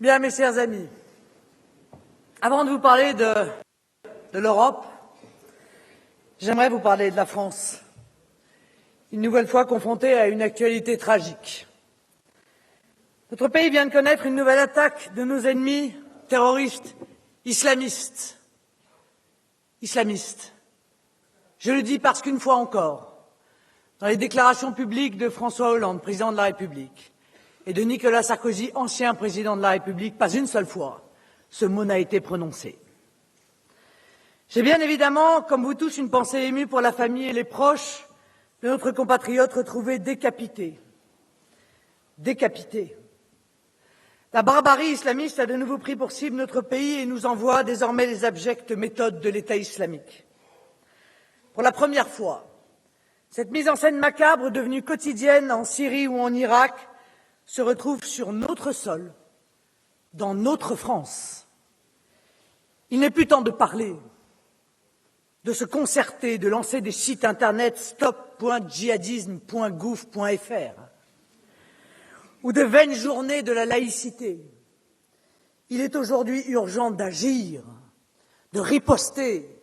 Bien, mes chers amis, avant de vous parler de l'Europe, j'aimerais vous parler de la France, une nouvelle fois confrontée à une actualité tragique. Notre pays vient de connaître une nouvelle attaque de nos ennemis terroristes islamistes. Je le dis parce qu'une fois encore, dans les déclarations publiques de François Hollande, président de la République, et de Nicolas Sarkozy, ancien président de la République, pas une seule fois, ce mot n'a été prononcé. J'ai bien évidemment, comme vous tous, une pensée émue pour la famille et les proches de notre compatriote retrouvé décapité. La barbarie islamiste a de nouveau pris pour cible notre pays et nous envoie désormais les abjectes méthodes de l'État islamique. Pour la première fois, cette mise en scène macabre devenue quotidienne en Syrie ou en Irak se retrouve sur notre sol, dans notre France. Il n'est plus temps de parler, de se concerter, de lancer des sites internet stop.djihadisme.gouv.fr ou de vaines journées de la laïcité. Il est aujourd'hui urgent d'agir, de riposter,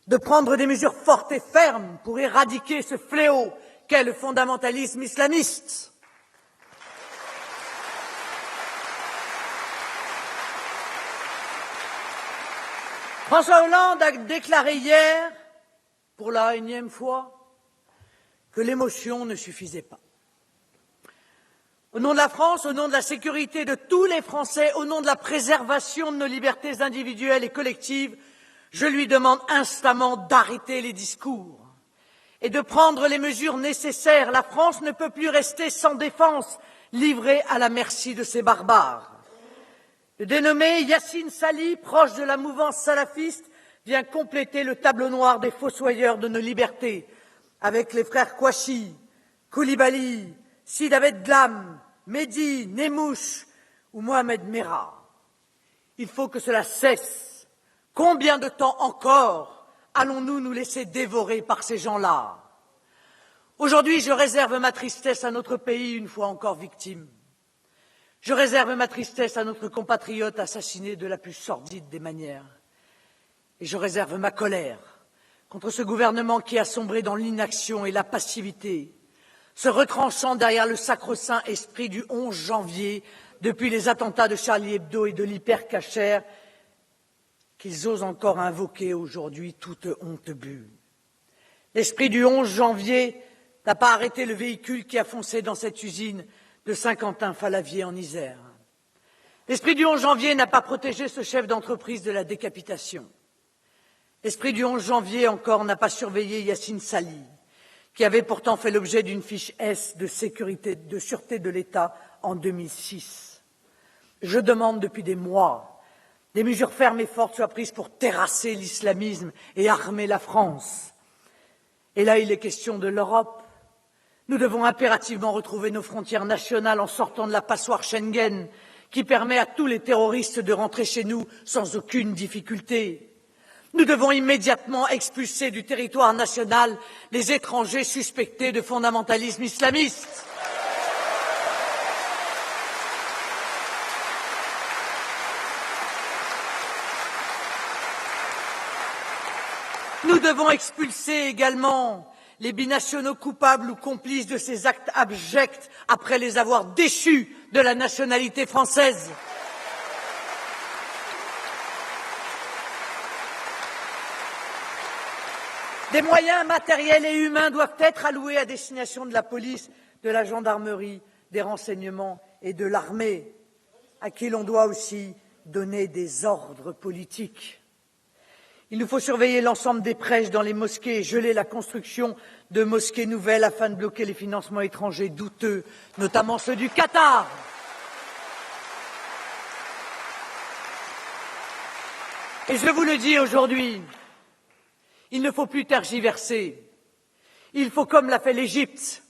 de prendre des mesures fortes et fermes pour éradiquer ce fléau qu'est le fondamentalisme islamiste. François Hollande a déclaré hier, pour la énième fois, que l'émotion ne suffisait pas. Au nom de la France, au nom de la sécurité de tous les Français, au nom de la préservation de nos libertés individuelles et collectives, je lui demande instamment d'arrêter les discours et de prendre les mesures nécessaires. La France ne peut plus rester sans défense, livrée à la merci de ces barbares. Le dénommé Yassine Sali, proche de la mouvance salafiste, vient compléter le tableau noir des fossoyeurs de nos libertés, avec les frères Kouachi, Koulibaly, Sid Abed Glam, Mehdi, Nemouche ou Mohamed Merah. Il faut que cela cesse. Combien de temps encore allons-nous nous laisser dévorer par ces gens-là? Aujourd'hui, je réserve ma tristesse à notre pays, une fois encore victime. Je réserve ma tristesse à notre compatriote assassiné de la plus sordide des manières. Et je réserve ma colère contre ce gouvernement qui a sombré dans l'inaction et la passivité, se retranchant derrière le sacro-saint esprit du 11 janvier, depuis les attentats de Charlie Hebdo et de l'Hyper-Cacher, qu'ils osent encore invoquer aujourd'hui toute honte bue. L'esprit du 11 janvier n'a pas arrêté le véhicule qui a foncé dans cette usine de Saint-Quentin-Fallavier en Isère. L'esprit du 11 janvier n'a pas protégé ce chef d'entreprise de la décapitation. L'esprit du 11 janvier encore n'a pas surveillé Yassine Sali, qui avait pourtant fait l'objet d'une fiche S de sûreté de l'État en 2006. Je demande depuis des mois des mesures fermes et fortes soient prises pour terrasser l'islamisme et armer la France. Et là, il est question de l'Europe. Nous devons impérativement retrouver nos frontières nationales en sortant de la passoire Schengen qui permet à tous les terroristes de rentrer chez nous sans aucune difficulté. Nous devons immédiatement expulser du territoire national les étrangers suspectés de fondamentalisme islamiste. Nous devons expulser également les binationaux coupables ou complices de ces actes abjects après les avoir déchus de la nationalité française. Des moyens matériels et humains doivent être alloués à destination de la police, de la gendarmerie, des renseignements et de l'armée, à qui l'on doit aussi donner des ordres politiques. Il nous faut surveiller l'ensemble des prêches dans les mosquées et geler la construction de mosquées nouvelles afin de bloquer les financements étrangers douteux, notamment ceux du Qatar. Et je vous le dis aujourd'hui, il ne faut plus tergiverser. Il faut, comme l'a fait l'Égypte,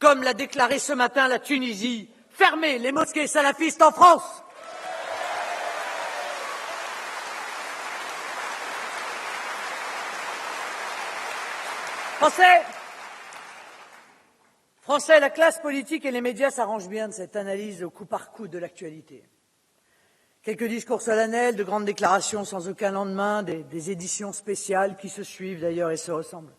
comme l'a déclaré ce matin la Tunisie, fermer les mosquées salafistes en France. Français, la classe politique et les médias s'arrangent bien de cette analyse au coup par coup de l'actualité. Quelques discours solennels, de grandes déclarations sans aucun lendemain, des éditions spéciales qui se suivent d'ailleurs et se ressemblent.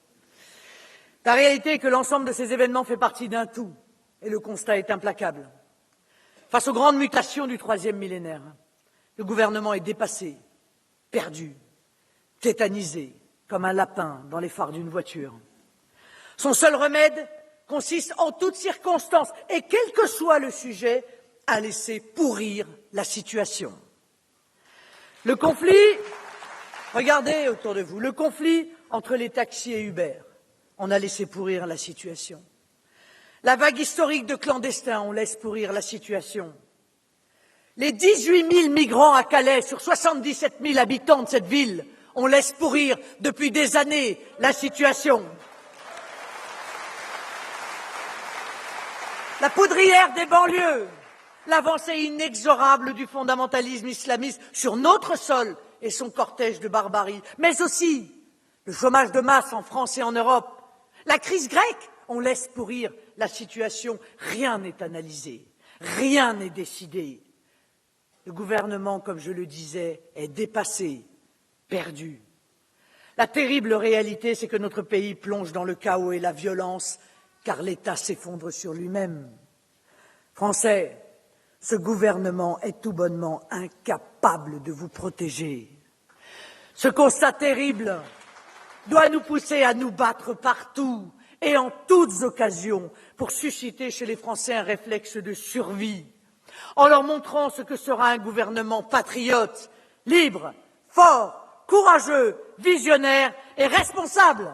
La réalité est que l'ensemble de ces événements fait partie d'un tout, et le constat est implacable. Face aux grandes mutations du troisième millénaire, le gouvernement est dépassé, perdu, tétanisé, comme un lapin dans les phares d'une voiture. Son seul remède consiste en toutes circonstances, et quel que soit le sujet, à laisser pourrir la situation. Le conflit, regardez autour de vous, le conflit entre les taxis et Uber, on a laissé pourrir la situation. La vague historique de clandestins, on laisse pourrir la situation. Les 18 000 migrants à Calais sur 77 000 habitants de cette ville, on laisse pourrir depuis des années la situation. La poudrière des banlieues, l'avancée inexorable du fondamentalisme islamiste sur notre sol et son cortège de barbarie, mais aussi le chômage de masse en France et en Europe, la crise grecque, on laisse pourrir la situation. Rien n'est analysé, rien n'est décidé. Le gouvernement, comme je le disais, est dépassé, perdu. La terrible réalité, c'est que notre pays plonge dans le chaos et la violence, car l'État s'effondre sur lui-même. Français, ce gouvernement est tout bonnement incapable de vous protéger. Ce constat terrible doit nous pousser à nous battre partout et en toutes occasions pour susciter chez les Français un réflexe de survie, en leur montrant ce que sera un gouvernement patriote, libre, fort, courageux, visionnaire et responsable.